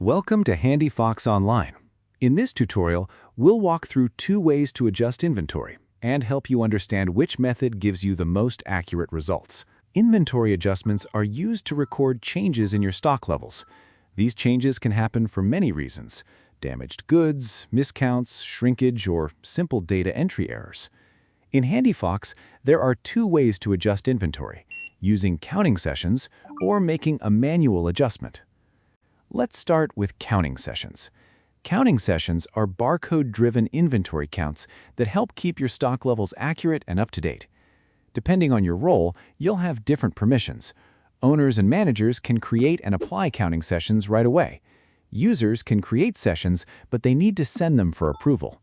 Welcome to HandiFox Online. In this tutorial, we'll walk through 2 ways to adjust inventory and help you understand which method gives you the most accurate results. Inventory adjustments are used to record changes in your stock levels. These changes can happen for many reasons: damaged goods, miscounts, shrinkage, or simple data entry errors. In HandiFox, there are 2 ways to adjust inventory: using counting sessions or making a manual adjustment. Let's start with counting sessions. Counting sessions are barcode-driven inventory counts that help keep your stock levels accurate and up-to-date. Depending on your role, you'll have different permissions. Owners and managers can create and apply counting sessions right away. Users can create sessions, but they need to send them for approval.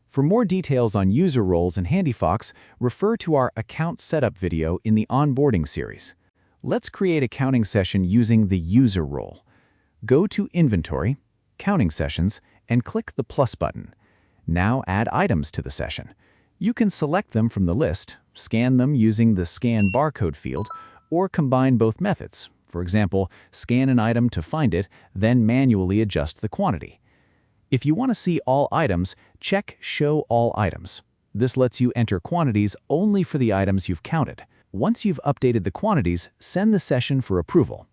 For more details on user roles in HandiFox, refer to our account setup video in the Onboarding series. Let's create a counting session using the user role. Go to Inventory, Counting Sessions, and click the plus button. Now add items to the session. You can select them from the list, scan them using the Scan Barcode field, or combine both methods. For example, scan an item to find it, then manually adjust the quantity. If you want to see all items, check Show All Items. This lets you enter quantities only for the items you've counted. Once you've updated the quantities, send the session for approval.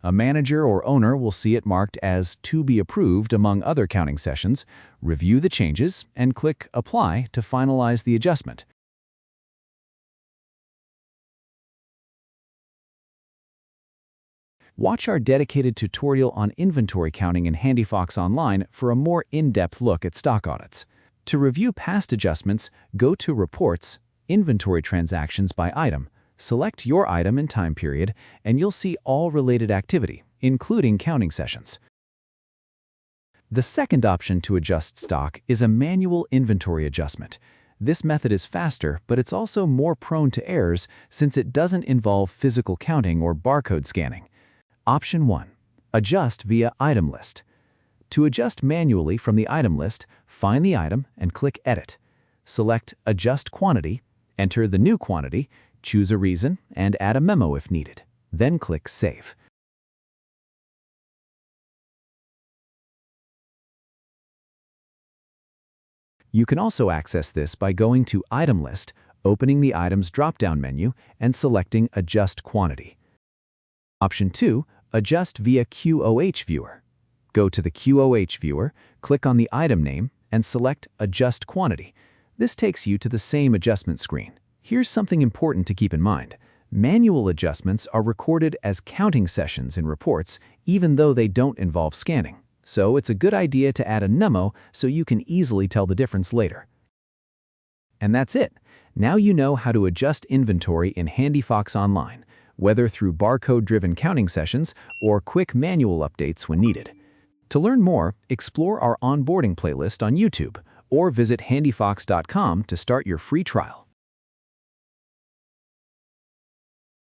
A manager or owner will see it marked as To Be Approved among other counting sessions, review the changes, and click Apply to finalize the adjustment. Watch our dedicated tutorial on inventory counting in HandiFox Online for a more in-depth look at stock audits. To review past adjustments, go to Reports, Inventory Transactions by Item. Select your item and time period, and you'll see all related activity, including counting sessions. The second option to adjust stock is a manual inventory adjustment. This method is faster, but it's also more prone to errors since it doesn't involve physical counting or barcode scanning. Option 1. Adjust via Item List. To adjust manually from the item list, find the item and click Edit. Select Adjust Quantity, enter the new quantity, choose a reason, and add a memo if needed. Then click Save. You can also access this by going to Item List, opening the Items drop-down menu, and selecting Adjust Quantity. Option 2. Adjust via QOH Viewer. Go to the QOH Viewer, click on the item name, and select Adjust Quantity. This takes you to the same adjustment screen. Here's something important to keep in mind. Manual adjustments are recorded as counting sessions in reports, even though they don't involve scanning. So it's a good idea to add a memo so you can easily tell the difference later. And that's it. Now you know how to adjust inventory in HandiFox Online, whether through barcode-driven counting sessions or quick manual updates when needed. To learn more, explore our onboarding playlist on YouTube or visit handifox.com to start your free trial.